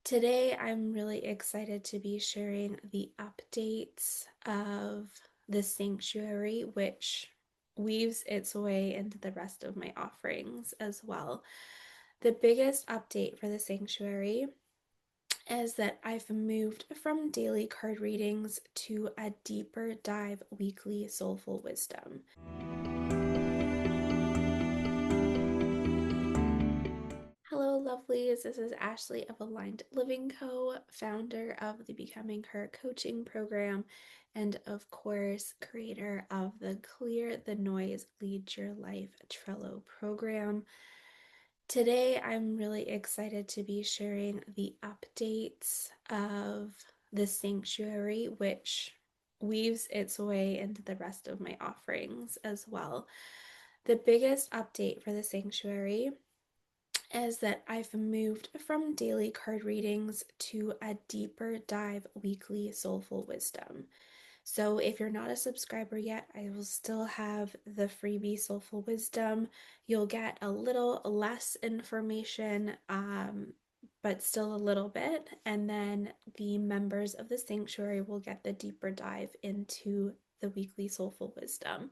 Today, I'm really excited to be sharing the updates of the sanctuary, which weaves its way into the rest of my offerings as well. The biggest update for the sanctuary is that I've moved from daily card readings to a deeper dive weekly soulful wisdom. Hello, lovelies. This is Ashley of Aligned Living Co., founder of the Becoming Her coaching program, and of course, creator of the Clear the Noise, Lead Your Life Trello program. Today, I'm really excited to be sharing the updates of the sanctuary, which weaves its way into the rest of my offerings as well. The biggest update for the sanctuary is that I've moved from daily card readings to a deeper dive weekly soulful wisdom. So, if you're not a subscriber yet, I will still have the freebie Soulful Wisdom. You'll get a little less information, but still a little bit. And then the members of the sanctuary will get the deeper dive into the weekly Soulful Wisdom.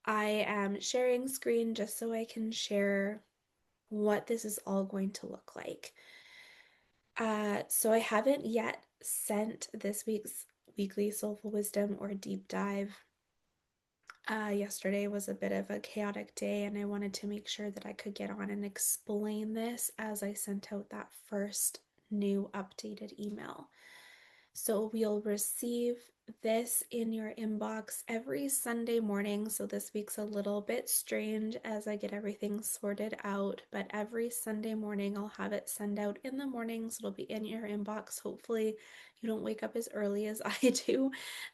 I am sharing screen just so I can share what this is all going to look like. So I haven't yet sent this week's weekly soulful wisdom or deep dive. Yesterday was a bit of a chaotic day, and I wanted to make sure that I could get on and explain this as I sent out that first new updated email. So you'll receive this in your inbox every Sunday morning. So this week's a little bit strange as I get everything sorted out, but every Sunday morning I'll have it send out in the morning. So it'll be in your inbox. Hopefully you don't wake up as early as I do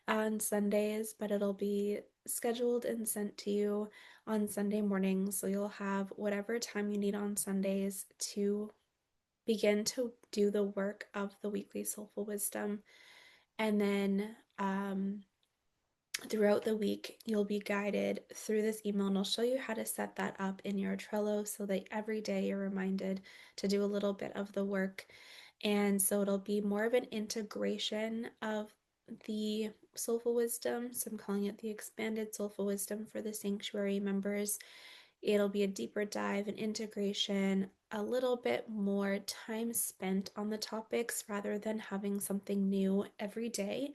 on Sundays, but it'll be scheduled and sent to you on Sunday mornings. So you'll have whatever time you need on Sundays to begin to do the work of the weekly soulful wisdom. And then throughout the week, you'll be guided through this email, and I'll show you how to set that up in your Trello so that every day you're reminded to do a little bit of the work. And so it'll be more of an integration of the soulful wisdom. So I'm calling it the Expanded Soulful Wisdom for the sanctuary members. It'll be a deeper dive and integration, a little bit more time spent on the topics rather than having something new every day.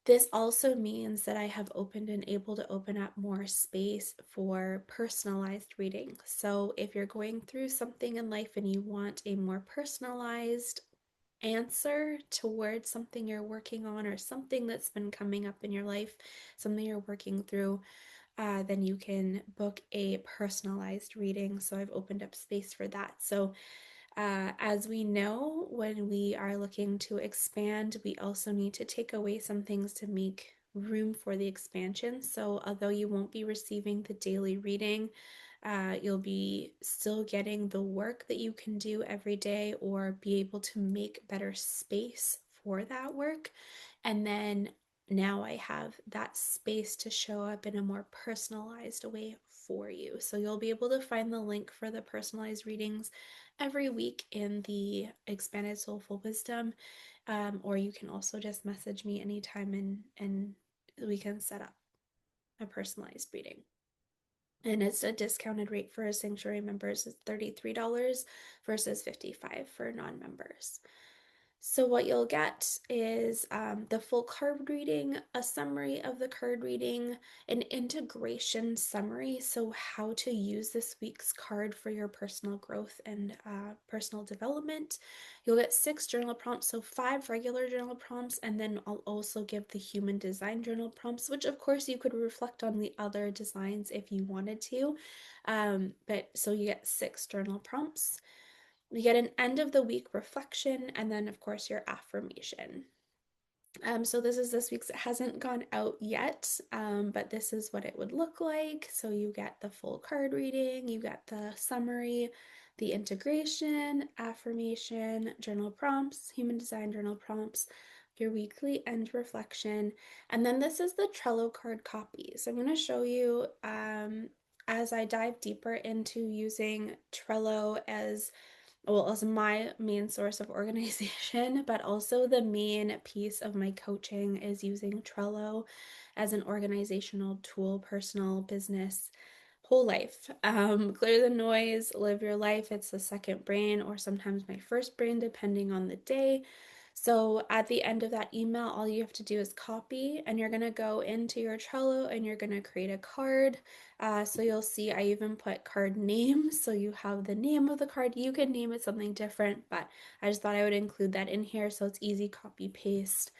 This also means that I have opened and able to open up more space for personalized reading. So if you're going through something in life and you want a more personalized answer towards something you're working on or something that's been coming up in your life, something you're working through, then you can book a personalized reading. So I've opened up space for that. So as we know, when we are looking to expand, we also need to take away some things to make room for the expansion. So, although you won't be receiving the daily reading, you'll be still getting the work that you can do every day or be able to make better space for that work. And then now I have that space to show up in a more personalized way for you. So you'll be able to find the link for the personalized readings every week in the Expanded Soulful Wisdom, or you can also just message me anytime and we can set up a personalized reading. And it's a discounted rate for sanctuary members. It's $33 versus $55 for non-members. So what you'll get is the full card reading, a summary of the card reading, an integration summary, so how to use this week's card for your personal growth and personal development. You'll get 6 journal prompts, so 5 regular journal prompts, and then I'll also give the human design journal prompts, which of course you could reflect on the other designs if you wanted to. But so you get 6 journal prompts. You get an end of the week reflection, and then, of course, your affirmation. So this is this week's. It hasn't gone out yet, but this is what it would look like. So you get the full card reading, you get the summary, the integration, affirmation, journal prompts, human design journal prompts, your weekly end reflection, and then this is the Trello card copy. So I'm going to show you as I dive deeper into using Trello as well, as my main source of organization, but also the main piece of my coaching is using Trello as an organizational tool, personal, business, whole life. Clear the noise, live your life. It's the second brain, or sometimes my first brain, depending on the day. So at the end of that email, all you have to do is copy, and you're going to go into your Trello and you're going to create a card. So you'll see I even put card names. So you have the name of the card. You could name it something different, but I just thought I would include that in here so it's easy copy paste.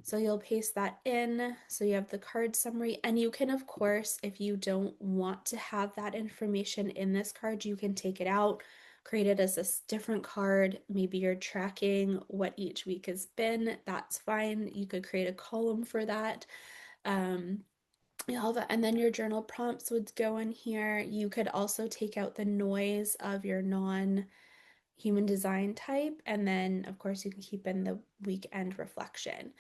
So you'll paste that in. So you have the card summary. And you can, of course, if you don't want to have that information in this card, you can take it out, create it as a different card. Maybe you're tracking what each week has been. That's fine. You could create a column for that. Um, and then your journal prompts would go in here. You could also take out the noise of your non-human design type, and then of course you can keep in the weekend reflection.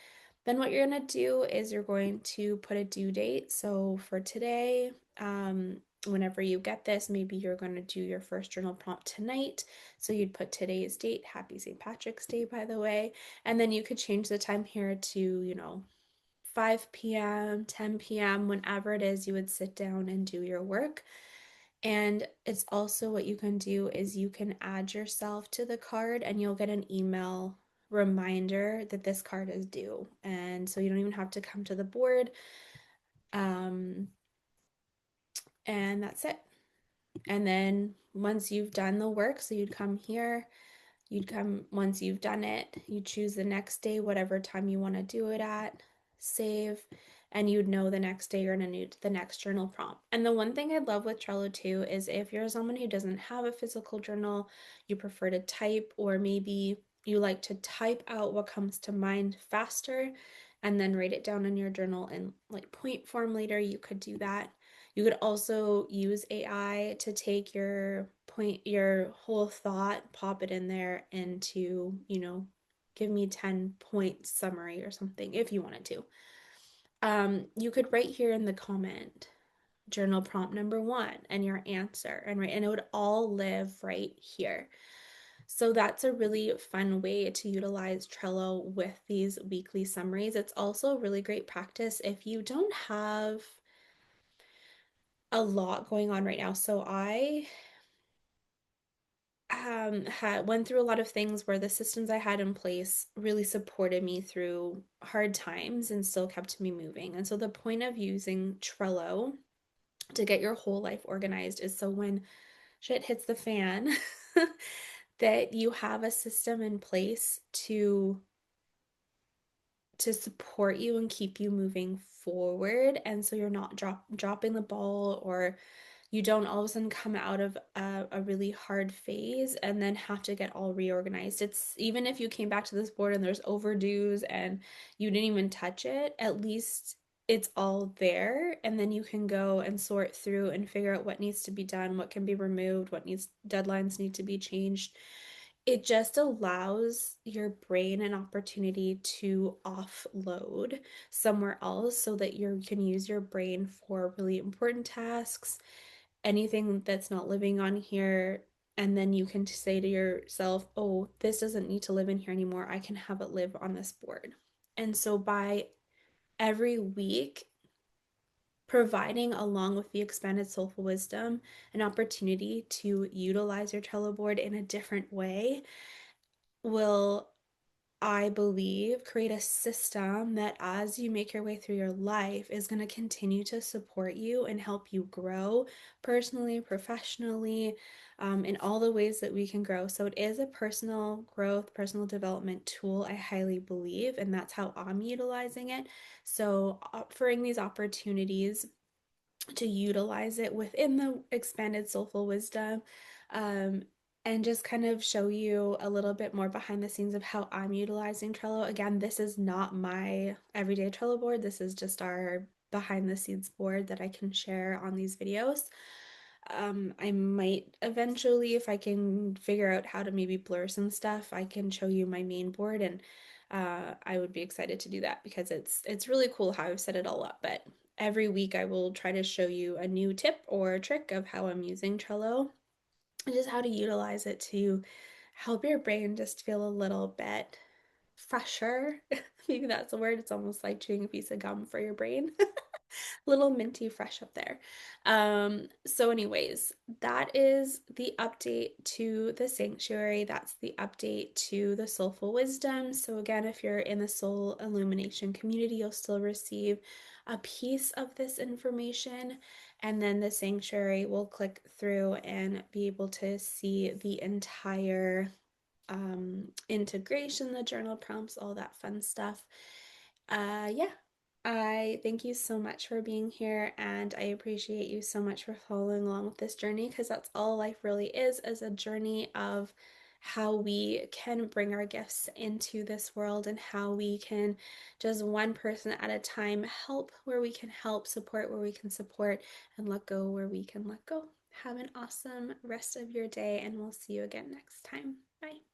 Then what you're going to do is you're going to put a due date. So for today, whenever you get this, maybe you're going to do your first journal prompt tonight. So you'd put today's date, happy St. Patrick's Day, by the way. And then you could change the time here to, 5 p.m., 10 p.m., whenever it is you would sit down and do your work. And it's also what you can do is you can add yourself to the card and you'll get an email reminder that this card is due. And so you don't even have to come to the board. Um, and that's it. And then once you've done the work, so you'd come here, you'd come once you've done it, you choose the next day, whatever time you want to do it at, save, and you'd know the next day you're going to need the next journal prompt. And the one thing I love with Trello too is if you're someone who doesn't have a physical journal, you prefer to type, or maybe you like to type out what comes to mind faster and then write it down in your journal in like point form later, you could do that. You could also use AI to take your whole thought, pop it in there into, give me 10-point summary or something if you wanted to. You could write here in the comment, journal prompt number one, and your answer, and it would all live right here. So that's a really fun way to utilize Trello with these weekly summaries. It's also really great practice if you don't have a lot going on right now. So I had went through a lot of things where the systems I had in place really supported me through hard times and still kept me moving. And so the point of using Trello to get your whole life organized is so when shit hits the fan, that you have a system in place to support you and keep you moving forward. And so you're not dropping the ball, or you don't all of a sudden come out of a really hard phase and then have to get all reorganized. It's even if you came back to this board and there's overdues and you didn't even touch it, at least it's all there. And then you can go and sort through and figure out what needs to be done, what can be removed, deadlines need to be changed. It just allows your brain an opportunity to offload somewhere else so that you can use your brain for really important tasks, anything that's not living on here. And then you can say to yourself, oh, this doesn't need to live in here anymore. I can have it live on this board. And so by every week, providing along with the expanded soulful wisdom an opportunity to utilize your Trello board in a different way will, I believe, create a system that as you make your way through your life is going to continue to support you and help you grow personally, professionally, in all the ways that we can grow. So it is a personal growth, personal development tool, I highly believe, and that's how I'm utilizing it. So offering these opportunities to utilize it within the expanded soulful wisdom, um, and just kind of show you a little bit more behind the scenes of how I'm utilizing Trello. Again, this is not my everyday Trello board. This is just our behind the scenes board that I can share on these videos. I might eventually, if I can figure out how to maybe blur some stuff, I can show you my main board, and I would be excited to do that because it's really cool how I've set it all up. But every week I will try to show you a new tip or trick of how I'm using Trello and just how to utilize it to help your brain just feel a little bit fresher. Maybe that's the word. It's almost like chewing a piece of gum for your brain. Little minty fresh up there. So anyways, that is the update to the sanctuary. That's the update to the soulful wisdom. So again, if you're in the soul illumination community, you'll still receive a piece of this information, and then the sanctuary will click through and be able to see the entire integration, the journal prompts, all that fun stuff. Yeah, I thank you so much for being here, and I appreciate you so much for following along with this journey, because that's all life really is a journey of how we can bring our gifts into this world, and how we can, just one person at a time, help where we can help, support where we can support, and let go where we can let go. Have an awesome rest of your day, and we'll see you again next time. Bye.